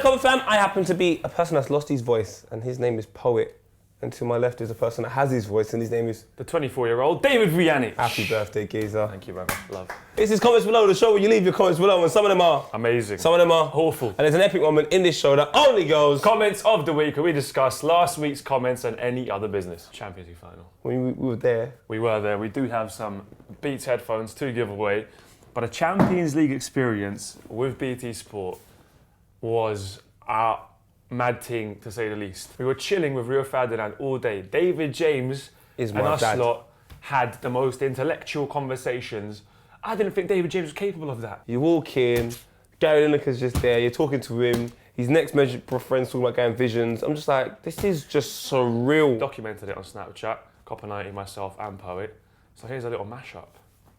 Welcome, fam. I happen to be a person that's lost his voice, and his name is Poet. And to my left is a person that has his voice, and his name is... the 24-year-old David Vianney. Happy birthday, geezer. Thank you, man. Love. This is Comments Below, the show where you leave your comments below, and some of them are... amazing. Some of them are... awful. And there's an epic moment in this show that only goes... Comments of the week, where we discuss last week's comments and any other business. Champions League final. We were there. We were there. We do have some Beats headphones to give away. But a Champions League experience with BT Sport was a mad thing, to say the least. We were chilling with Rio Ferdinand all day. David James and us lot had the most intellectual conversations. I didn't think David James was capable of that. You walk in, Gary Lineker's just there, you're talking to him, his next measure friend's talking about going visions. I'm just like, this is just surreal. Documented it on Snapchat, Copper 90, myself and Poet. So here's a little mashup.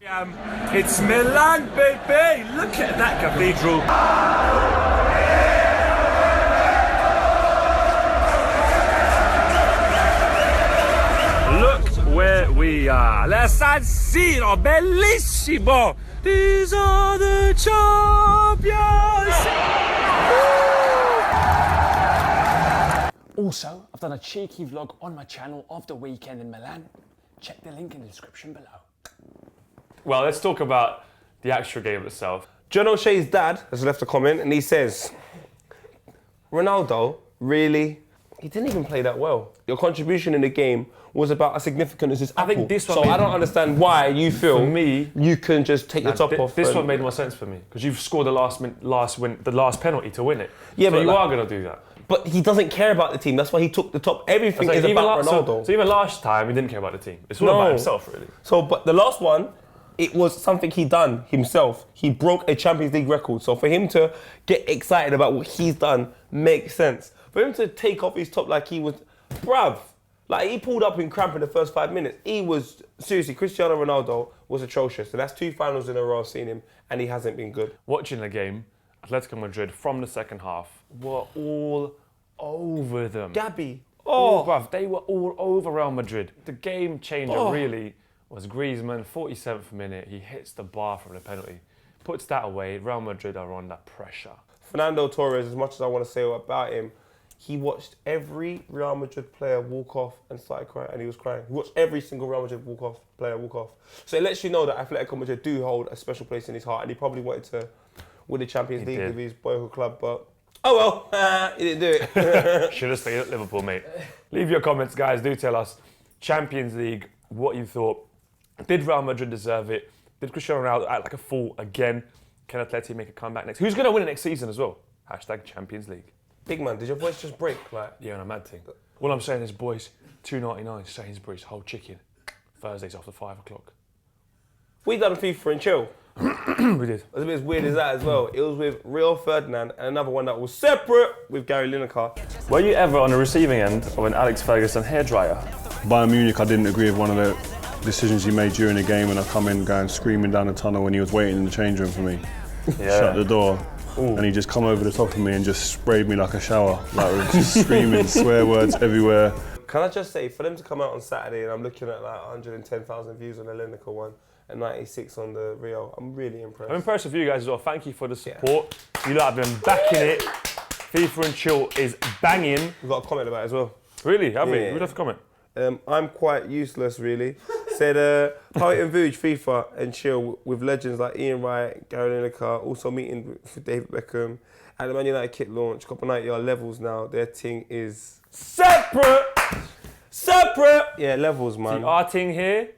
It's Milan, baby! Look at that cathedral. Look where we are. La San Siro, bellissimo! These are the champions! Also, I've done a cheeky vlog on my channel of the weekend in Milan. Check the link in the description below. Well, let's talk about the actual game itself. John O'Shea's dad has left a comment and he says, Ronaldo, really? He didn't even play that well. Your contribution in the game was about as significant as his apple. think this one so made- I don't understand why you feel For me, you can just take your top off. This and- one made more sense for me because you've scored the last penalty to win it. Yeah, so but you like- are going to do that. But he doesn't care about the team. That's why he took the top. Everything is about Ronaldo. So even last time, he didn't care about the team. It's all about himself, really. So, but the last one, it was something he done himself. He broke a Champions League record. So for him to get excited about what he's done makes sense. For him to take off his top like he was, bruv, like he pulled up in cramp in the first 5 minutes. He was, seriously, Cristiano Ronaldo was atrocious. So that's 2 finals in a row I've seen him, and he hasn't been good. Watching the game, Atletico Madrid from the second half were all over them. Gabby. Oh, bruv, they were all over Real Madrid. The game changer really was Griezmann, 47th minute. He hits the bar from the penalty, puts that away. Real Madrid are under pressure. Fernando Torres, as much as I want to say about him, he watched every Real Madrid player walk off and started crying, and he was crying. He watched every single Real Madrid player walk off. So it lets you know that Atletico Madrid do hold a special place in his heart, and he probably wanted to win the Champions League with his boyhood club, but oh well, he didn't do it. Should have stayed at Liverpool, mate. Leave your comments, guys. Do tell us, Champions League, what you thought. Did Real Madrid deserve it? Did Cristiano Ronaldo act like a fool again? Can Atleti make a comeback next? Who's going to win it next season as well? Hashtag Champions League. Big man, did your voice just break? Yeah, on a mad thing. All I'm saying is, boys, $2.99 Sainsbury's whole chicken. Thursdays after 5 o'clock. We done FIFA and chill. We did. It was a bit as weird as that as well. It was with Rio Ferdinand and another one that was separate with Gary Lineker. Were you ever on the receiving end of an Alex Ferguson hairdryer? Bayern Munich, I didn't agree with one of the decisions he made during the game, and I come in going screaming down the tunnel when he was waiting in the change room for me. Shut the door. Ooh. And he just come over the top of me and just sprayed me like a shower, like with just screaming swear words everywhere. Can I just say, for them to come out on Saturday and I'm looking at like 110,000 views on the Lineker one and 96 on the Rio, I'm really impressed. I'm impressed with you guys as well. Thank you for the support. You lot have been backing it. FIFA and Chill is banging. We've got a comment about it as well. Really? Have we? Yeah. Who'd have to comment? I'm quite useless, really. Said, Poet and Vuj, FIFA and Chill with legends like Ian Wright, Gary Lineker, also meeting with David Beckham. At the Man United kit launch, Copper 90 are levels now. Their thing is separate. Yeah, levels, man. See, our thing here,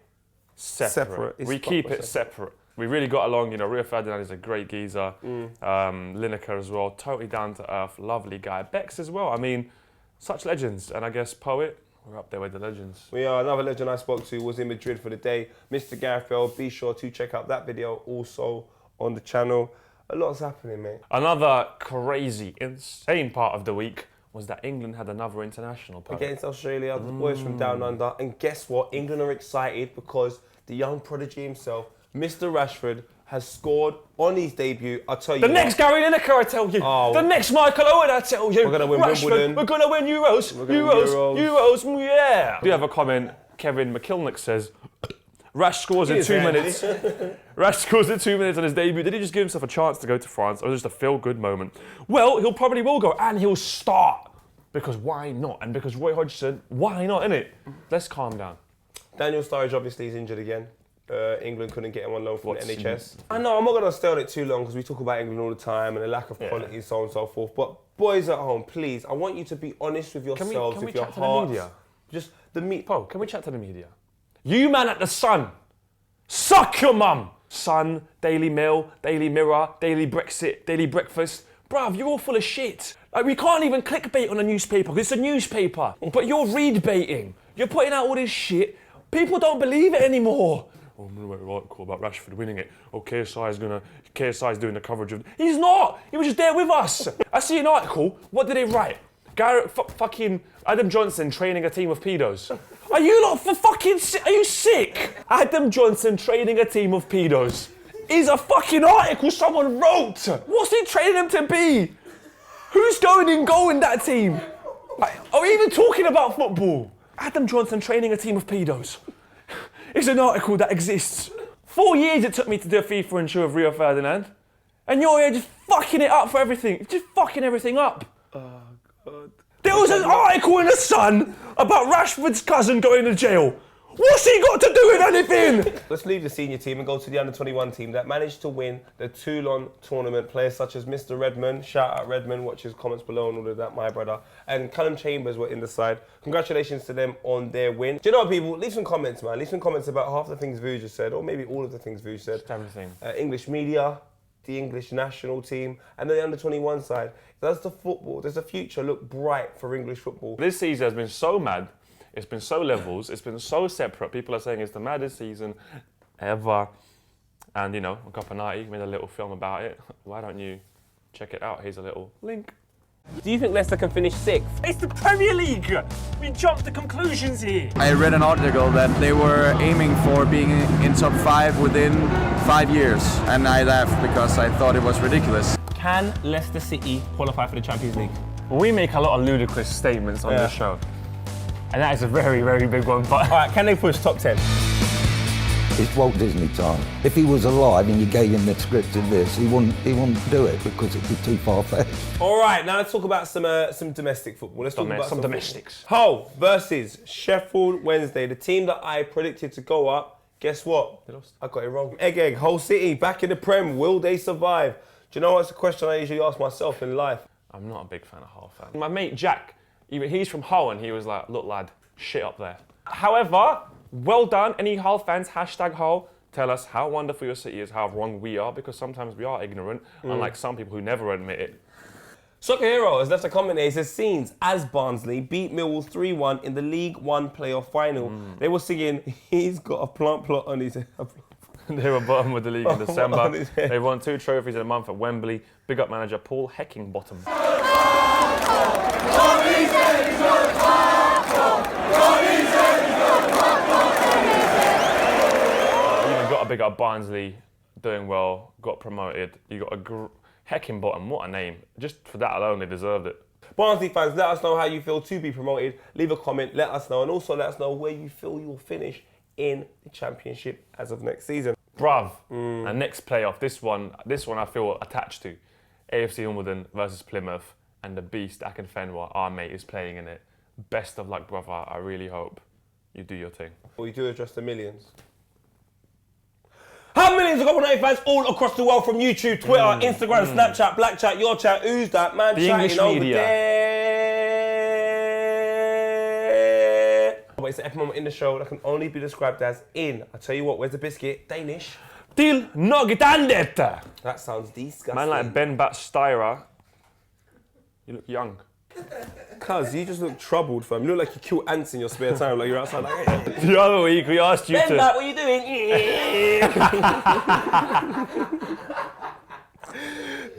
separate. Separate. It's We keep proper it separate. We really got along, you know. Rio Ferdinand is a great geezer. Lineker as well, totally down to earth, lovely guy. Bex as well. I mean, such legends. And I guess Poet, we're up there with the legends. We are. Another legend I spoke to was in Madrid for the day, Mr. Gareth Bale. Be sure to check out that video also on the channel. A lot's happening, mate. Another crazy, insane part of the week was that England had another international. Poet. Against Australia, the boys from down under. And guess what? England are excited because the young prodigy himself, Mr. Rashford, has scored on his debut. I'll tell you The next Gary Lineker, I tell you. Oh. The next Michael Owen, I tell you. We're going to win Rashford, Wimbledon. We're going to win Euros. Euros, yeah. We have a comment. Kevin McKilnick says, Rash scores in 2 minutes. Rash scores at 2 minutes on his debut. Did he just give himself a chance to go to France, or was it just a feel-good moment? Well, he'll probably will go, and he'll start. Because why not? And because Roy Hodgson, why not, innit? Let's calm down. Daniel Sturridge obviously is injured again. England couldn't get him on loan from the NHS. I know, I'm not going to stay on it too long because we talk about England all the time and the lack of quality and so on and so forth. But boys at home, please, I want you to be honest with yourselves, with your hearts. To the media? Just the media. Paul, can we chat to the media? You man at the Sun, suck your mum. Sun, Daily Mail, Daily Mirror, Daily Brexit, Daily Breakfast. Bruv, you're all full of shit. Like, we can't even clickbait on a newspaper because it's a newspaper. But you're read baiting. You're putting out all this shit. People don't believe it anymore. Oh, I'm gonna write an article about Rashford winning it. Oh, KSI's doing the coverage of. He's not. He was just there with us. I see an article. What did they write? Fucking Adam Johnson training a team of pedos. Are you not are you sick? Adam Johnson training a team of pedos is a fucking article someone wrote. What's he training them to be? Who's going in goal in that team? Are we even talking about football? Adam Johnson training a team of pedos. It's an article that exists. 4 years it took me to do a FIFA intro of Rio Ferdinand. And you're here just fucking it up for everything. Just fucking everything up. Oh, God. There was an article in The Sun about Rashford's cousin going to jail. What's he got to do with anything? Let's leave the senior team and go to the under-21 team that managed to win the Toulon tournament. Players such as Mr. Redmond, shout out Redmond, watch his comments below and all of that, my brother, and Callum Chambers were in the side. Congratulations to them on their win. Do you know what, people? Leave some comments, man. Leave some comments about half the things Vu just said, or maybe all of the things Vu said. Just everything. English media, the English national team, and the under-21 side. That's the football. Does the future look bright for English football? This season has been so mad. It's been so levels. It's been so separate. People are saying it's the maddest season ever. And, you know, Gopanati made a little film about it. Why don't you check it out? Here's a little link. Do you think Leicester can finish 6th? It's the Premier League. We jumped to conclusions here. I read an article that they were aiming for being in top 5 within 5 years, and I laughed because I thought it was ridiculous. Can Leicester City qualify for the Champions League? We make a lot of ludicrous statements on this show. And that is a very, very big one. But all right, can they push top 10? It's Walt Disney time. If he was alive and you gave him the script of this, he wouldn't do it because it'd be too far-fetched. All right, now let's talk about some domestic football. Let's talk about some domestics. Hull versus Sheffield Wednesday, the team that I predicted to go up. Guess what? They lost. I got it wrong. Egg, Hull City back in the Prem. Will they survive? Do you know what's a question I usually ask myself in life? I'm not a big fan of Hull fan. My mate Jack, he's from Hull, and he was like, look lad, shit up there. However, well done, any Hull fans, hashtag Hull, tell us how wonderful your city is, how wrong we are, because sometimes we are ignorant, unlike some people who never admit it. Soccer Hero has left a comment here. He says, scenes as Barnsley beat Millwall 3-1 in the League One playoff final. They were singing, he's got a plant plot on his head. They were bottom of the league in December. They won 2 trophies in a month at Wembley. Big up manager Paul Heckingbottom. Even got a big up Barnsley, doing well, got promoted. You got a Heckingbottom, what a name. Just for that alone, they deserved it. Barnsley fans, let us know how you feel to be promoted. Leave a comment, let us know, and also let us know where you feel you'll finish in the Championship as of next season. Bruv, and next playoff, this one I feel attached to. AFC Wimbledon versus Plymouth, and the beast Akinfenwa, our mate, is playing in it. Best of luck, brother. I really hope you do your thing. We do address the millions. How millions of Gopanati fans all across the world, from YouTube, Twitter, Instagram, Snapchat, Black Chat, Your Chat, who's that man The chatting English over media. there? But it's the epic moment in the show that can only be described as in. I tell you what, where's the biscuit? Danish. Till något annat! That sounds disgusting. Man like Ben Batstyra, you look young. Cuz, you just look troubled, fam. You look like you kill ants in your spare time, like you're outside like, hey. The other week we asked you Ben, to... what are you doing?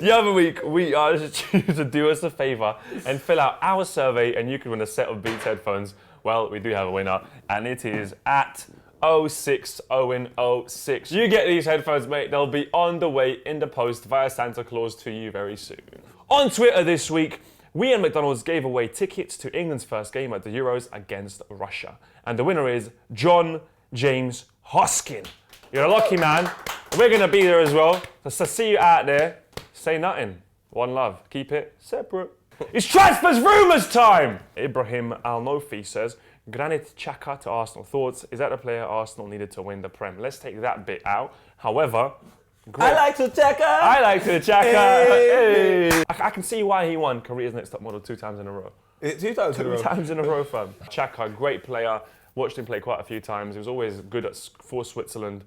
The other week we asked you to do us a favour and fill out our survey, and you can win a set of Beats headphones. Well, we do have a winner, and it is at 06Owen06. You get these headphones, mate. They'll be on the way in the post via Santa Claus to you very soon. On Twitter this week, we and McDonald's gave away tickets to England's first game at the Euros against Russia. And the winner is John James Hoskin. You're a lucky man. We're going to be there as well. So see you out there. Say nothing. One love. Keep it separate. It's transfers rumours time! Ibrahim Al-Nofi says, Granit Xhaka to Arsenal. Thoughts? Is that the player Arsenal needed to win the Prem? Let's take that bit out. However, I like to Xhaka. Hey. I can see why he won Korea's Next Top Model 2 times in a row. 2 times in a row? 2 times in a row, fam. Xhaka, great player. Watched him play quite a few times. He was always good for Switzerland.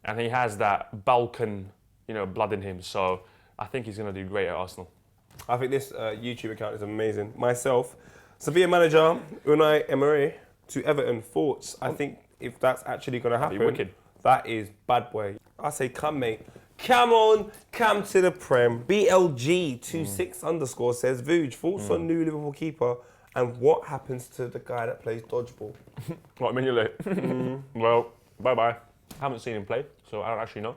And he has that Balkan, blood in him. So I think he's going to do great at Arsenal. I think this YouTube account is amazing. Myself, Sevilla manager Unai Emery to Everton. Thoughts? I think if that's actually going to happen, wicked. That is bad boy. I say come, mate. Come on, come to the Prem. BLG26_ says, Vuj, thoughts on new Liverpool keeper and what happens to the guy that plays dodgeball? What, Mignolet? Well, bye-bye. I haven't seen him play, so I don't actually know.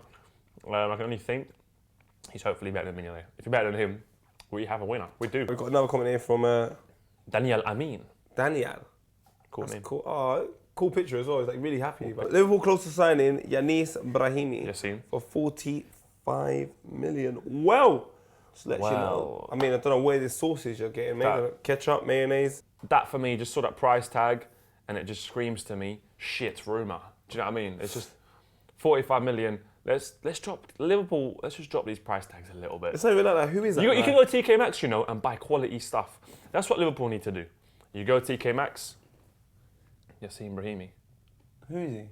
I can only think he's hopefully better than Mignolet. If you're better than him, we have a winner. We do. We've got another comment here from Daniel Amin. Daniel. Cool That's name. cool. Oh, cool picture as well. He's like really happy. But Liverpool close to signing Yanis Brahimi for 45 million. Well, just let you know. I mean, I don't know where this sausage you're getting. Maybe ketchup, mayonnaise. That for me, just saw that price tag, and it just screams to me, shit rumour. Do you know what I mean? It's just 45 million. Let's drop Liverpool. Let's just drop these price tags a little bit. It's not even like that. Who is that? You can go to TK Maxx, and buy quality stuff. That's what Liverpool need to do. You go to TK Maxx. Yassine Brahimi. Who is he?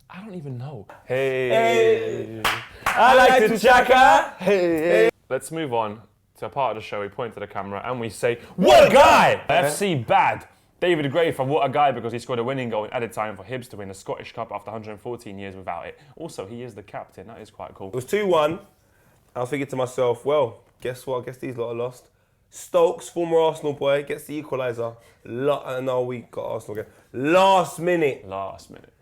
I don't even know. Hey. I like to Xhaka. Hey. Let's move on to a part of the show. We point to the camera and we say, what a guy! FC bad. David Gray from What a Guy because he scored a winning goal in added time for Hibs to win the Scottish Cup after 114 years without it. Also, he is the captain. That is quite cool. It was 2-1. I was thinking to myself, well, guess what? I guess these lot are lost. Stokes, former Arsenal boy, gets the equaliser. No, we got Arsenal again. Last minute.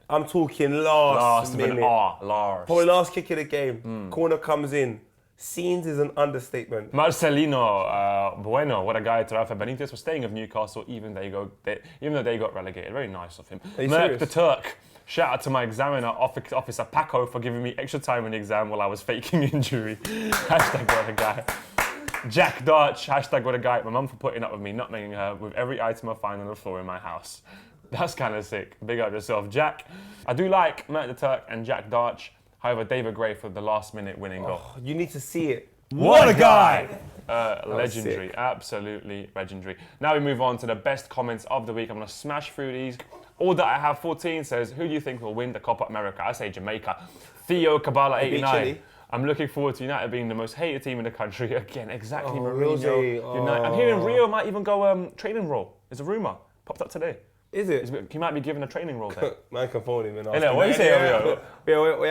I'm talking last minute. Lars. Probably last kick of the game. Corner comes in. Scenes is an understatement. Marcelino Bueno, what a guy to Rafa Benitez for staying with Newcastle even though they got relegated. Very nice of him. Merck the Turk. Shout out to my examiner officer Paco for giving me extra time in the exam while I was faking injury. Hashtag what a guy. Jack Dutch, hashtag what a guy. My mum for putting up with me, not making her with every item I find on the floor in my house. That's kind of sick. Big up yourself, Jack. I do like Mert the Turk and Jack Dutch. However, David Gray for the last-minute winning goal. You need to see it. What a guy! Legendary, absolutely legendary. Now we move on to the best comments of the week. I'm going to smash through these. All that I have 14 says, who do you think will win the Copa America? I say Jamaica. Theo Cabala 89. I'm looking forward to United being the most hated team in the country. Again, exactly, Mourinho. United. I'm hearing Rio might even go training role. It's a rumour. Popped up today. Is it? He might be given a training role there. Man can phone him and ask him. What do you say, Rio?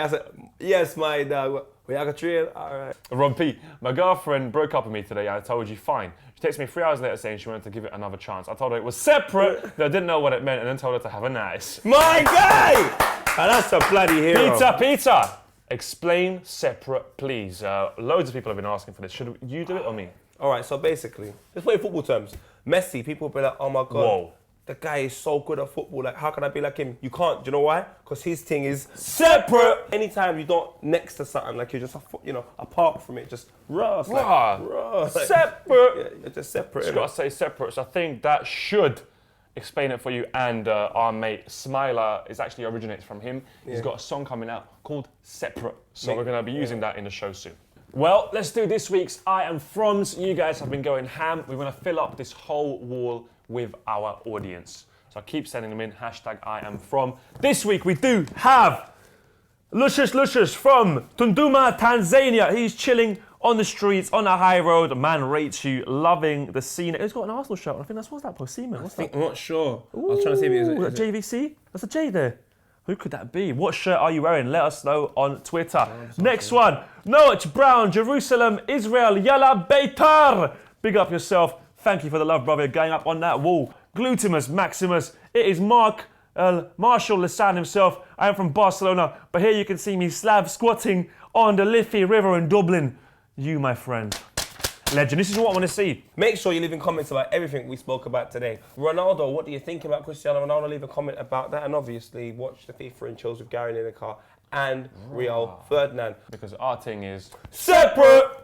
Yes, my dog. We have a train. All right. Rob P. My girlfriend broke up with me today. I told you fine. She texted me 3 hours later saying she wanted to give it another chance. I told her it was separate, that I didn't know what it meant, and then told her to have a nice. My guy! That's a bloody hero. Peter! Explain separate, please. Loads of people have been asking for this. Should you do it or me? All right, so basically, let's put it in football terms. Messi, people will be like, oh my God. Whoa. The guy is so good at football. Like, how can I be like him? You can't. Do you know why? Because his thing is separate. Anytime you're not next to something, like you're just, apart from it, just separate. Yeah, you're just separate. Just got to say separate. So I think that should explain it for you. And our mate Smiler is actually originates from him. He's got a song coming out called Separate. So we're going to be using that in the show soon. Well, let's do this week's I Am Froms. You guys have been going ham. We're going to fill up this whole wall with our audience. So keep sending them in, hashtag I Am From. This week we do have Luscious from Tunduma, Tanzania. He's chilling on the streets, on the high road. Man rates you, loving the scene. He's got an Arsenal shirt on. I think what's that, Seaman? What's that? I'm not sure. I was trying to see if it was a JVC? That's a J there. Who could that be? What shirt are you wearing? Let us know on Twitter. Next one, Noach Brown, Jerusalem, Israel, Yalla Beitar. Big up yourself. Thank you for the love, brother. Going up on that wall. Glutimus Maximus. It is Marshall Lissan himself. I am from Barcelona, but here you can see me Slav squatting on the Liffey River in Dublin. You, my friend. Legend. This is what I want to see. Make sure you leave in comments about everything we spoke about today. Ronaldo, what do you think about Cristiano Ronaldo? Leave a comment about that. And obviously, watch the FIFA and Chills with Gary Lineker and Rio Ferdinand. Because our thing is... Separate!